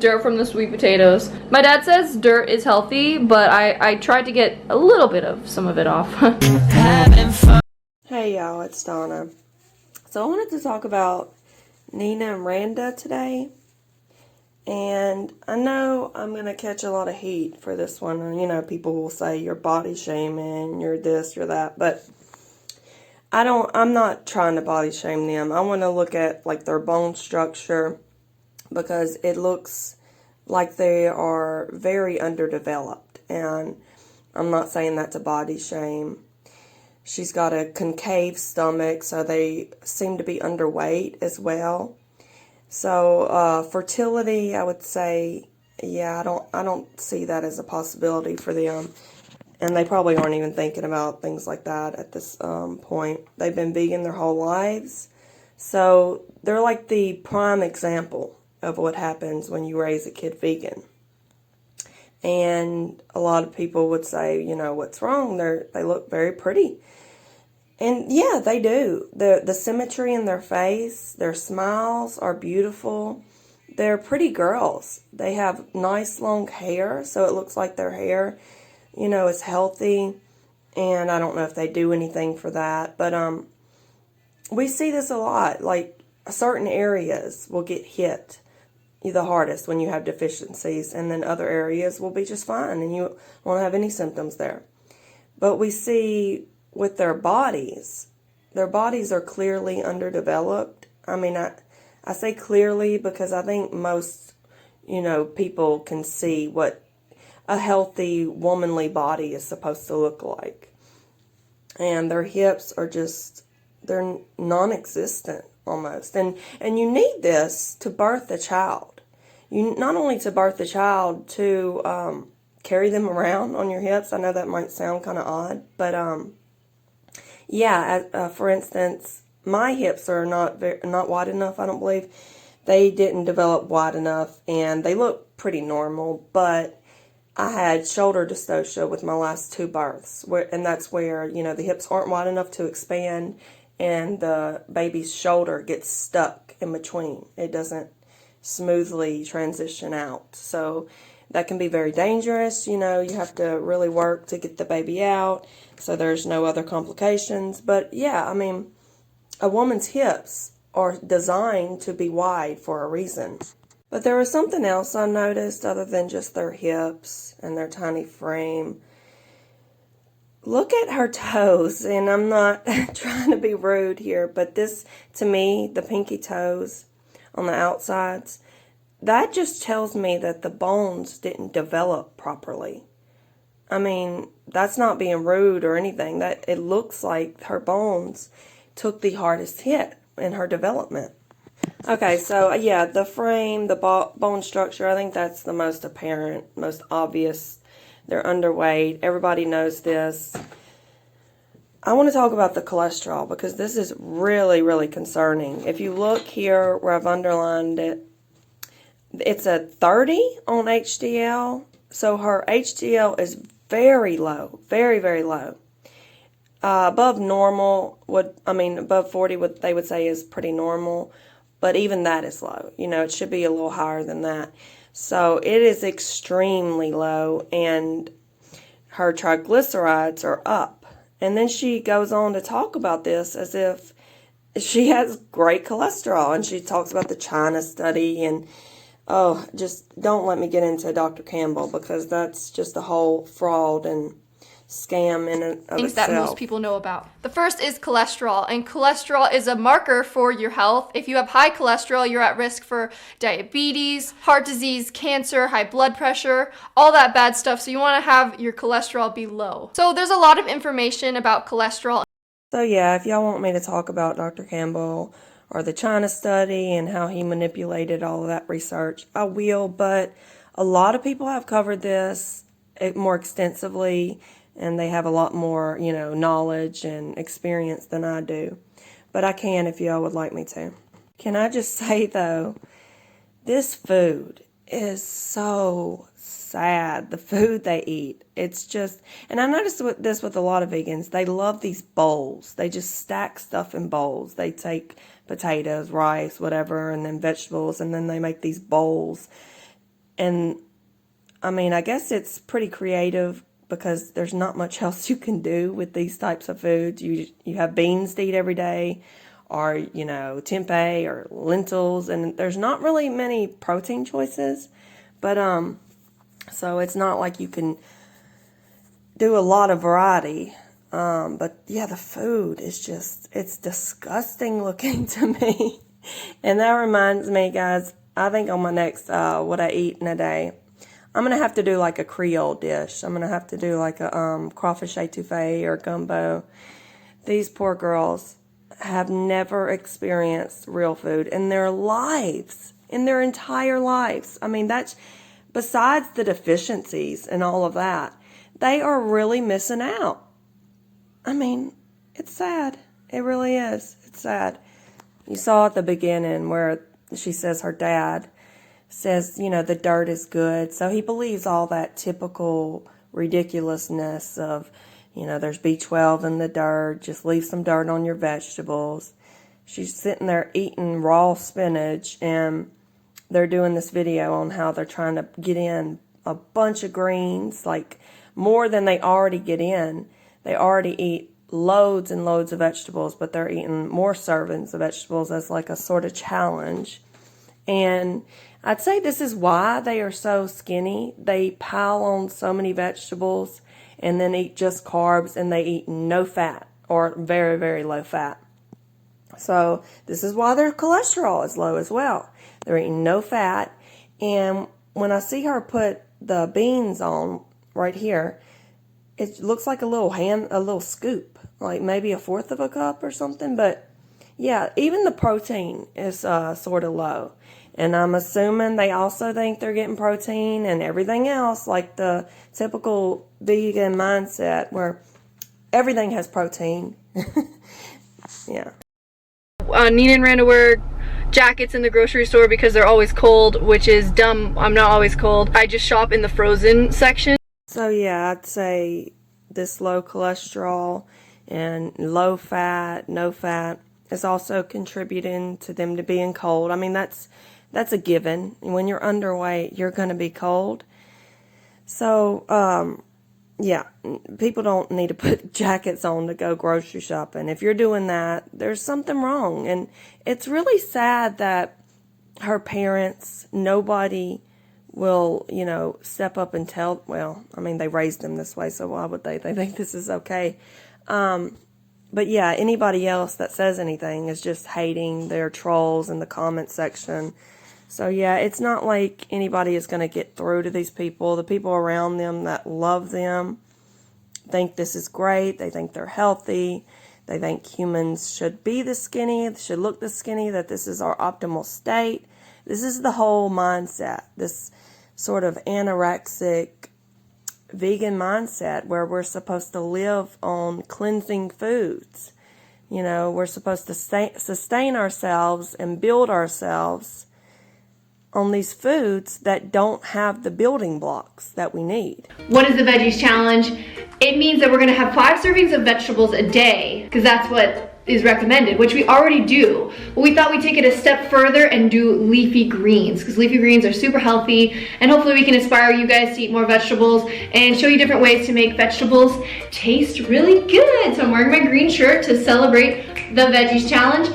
dirt from the sweet potatoes. My dad says dirt is healthy, but I tried to get a little bit of some of it off. Hey y'all, it's Donna. So I wanted to talk about Nina and Randa today. And I know I'm going to catch a lot of heat for this one. And, you know, people will say you're body shaming, you're this, you're that. But I'm not trying to body shame them. I want to look at like their bone structure because it looks like they are very underdeveloped. And I'm not saying that's a body shame. She's got a concave stomach, so they seem to be underweight as well. So fertility, I would say, yeah, I don't see that as a possibility for them. And they probably aren't even thinking about things like that at this point. They've been vegan their whole lives. So they're like the prime example of what happens when you raise a kid vegan. And a lot of people would say, you know, what's wrong? They look very pretty. And yeah, they do. The symmetry in their face, their smiles are beautiful. They're pretty girls. They have nice long hair, so it looks like their hair, you know, is healthy. And I don't know if they do anything for that, but we see this a lot. Like certain areas will get hit the hardest when you have deficiencies, and then other areas will be just fine and you won't have any symptoms there. But we see with their bodies are clearly underdeveloped. I mean, I say clearly because I think most, you know, people can see what a healthy womanly body is supposed to look like. And their hips are just, they're non-existent almost. And you need this to birth a child. You not only to birth a child, to carry them around on your hips. I know that might sound kind of odd, but yeah, for instance, my hips are not wide enough, I don't believe. They didn't develop wide enough, and they look pretty normal, but I had shoulder dystocia with my last 2 births, and that's where, you know, the hips aren't wide enough to expand, and the baby's shoulder gets stuck in between. It doesn't smoothly transition out, so that can be very dangerous. You know, you have to really work to get the baby out so there's no other complications. But yeah, I mean, a woman's hips are designed to be wide for a reason. But there was something else I noticed other than just their hips and their tiny frame. Look at her toes, and I'm not trying to be rude here, but this, to me, the pinky toes on the outsides, that just tells me that the bones didn't develop properly. I mean, that's not being rude or anything. That it looks like her bones took the hardest hit in her development. Okay, so yeah, the frame, the bone structure, I think that's the most apparent, most obvious. They're underweight. Everybody knows this. I want to talk about the cholesterol because this is really, really concerning. If you look here where I've underlined it, it's a 30 on HDL. So her HDL is very low, very, very low. Above normal, above 40, what they would say is pretty normal. But even that is low. You know, it should be a little higher than that. So it is extremely low, and her triglycerides are up. And then she goes on to talk about this as if she has great cholesterol, and she talks about the China study, and oh, just don't let me get into Dr. Campbell because that's just a whole fraud and scam in and of Things itself. that most people know about. The first is cholesterol, and cholesterol is a marker for your health. If you have high cholesterol, you're at risk for diabetes, heart disease, cancer, high blood pressure, all that bad stuff. So you want to have your cholesterol be low. So there's a lot of information about cholesterol. So yeah, if y'all want me to talk about Dr. Campbell or the China study and how he manipulated all of that research, I will, but a lot of people have covered this more extensively, and they have a lot more, you know, knowledge and experience than I do. But I can if y'all would like me to. Can I just say, though, this food is so sad, the food they eat. It's just, and I noticed this with a lot of vegans, they love these bowls. They just stack stuff in bowls. They take potatoes, rice, whatever, and then vegetables, and then they make these bowls. And I mean, I guess it's pretty creative because there's not much else you can do with these types of foods. You have beans to eat every day, or tempeh or lentils, and there's not really many protein choices. But so it's not like you can do a lot of variety. But yeah, the food is it's disgusting looking to me. And that reminds me, guys, I think on my next what I eat in a day, I'm going to have to do like a Creole dish. I'm going to have to do like a crawfish étouffée or gumbo. These poor girls have never experienced real food in their lives, in their entire lives. I mean, that's besides the deficiencies and all of that, they are really missing out. I mean, it's sad. It really is. It's sad. You saw at the beginning where she says her dad says, the dirt is good. So he believes all that typical ridiculousness of, there's B12 in the dirt. Just leave some dirt on your vegetables. She's sitting there eating raw spinach, and they're doing this video on how they're trying to get in a bunch of greens, like more than they already get in. They already eat loads and loads of vegetables, but they're eating more servings of vegetables as like a sort of challenge. And I'd say this is why they are so skinny. They pile on so many vegetables and then eat just carbs, and they eat no fat or very, very low fat. So this is why their cholesterol is low as well. They're eating no fat. And when I see her put the beans on right here, it looks like a little scoop, like maybe a fourth of a cup or something. But yeah, even the protein is sort of low. And I'm assuming they also think they're getting protein and everything else, like the typical vegan mindset where everything has protein. Yeah. Nina and Randa wear jackets in the grocery store because they're always cold, which is dumb. I'm not always cold. I just shop in the frozen section. So yeah, I'd say this low cholesterol and low fat, no fat is also contributing to them to being cold. I mean, that's a given. When you're underweight, you're going to be cold. So, yeah, people don't need to put jackets on to go grocery shopping. If you're doing that, there's something wrong. And it's really sad that her parents, nobody will, step up and tell, well, I mean, they raised them this way, so why would they? They think this is okay. But yeah, anybody else that says anything is just hating. Their trolls in the comment section. So yeah, it's not like anybody is going to get through to these people. The people around them that love them think this is great. They think they're healthy. They think humans should be this skinny, should look this skinny, that this is our optimal state. This is the whole mindset, this sort of anorexic vegan mindset where we're supposed to live on cleansing foods. We're supposed to sustain ourselves and build ourselves on these foods that don't have the building blocks that we need. What is the Veggies Challenge? It means that we're gonna have 5 servings of vegetables a day, because that's what is recommended, which we already do. But we thought we'd take it a step further and do leafy greens, because leafy greens are super healthy, and hopefully we can inspire you guys to eat more vegetables and show you different ways to make vegetables taste really good. So I'm wearing my green shirt to celebrate the Veggies Challenge.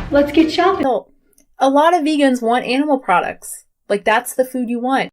Let's get shopping. So, a lot of vegans want animal products. Like, that's the food you want.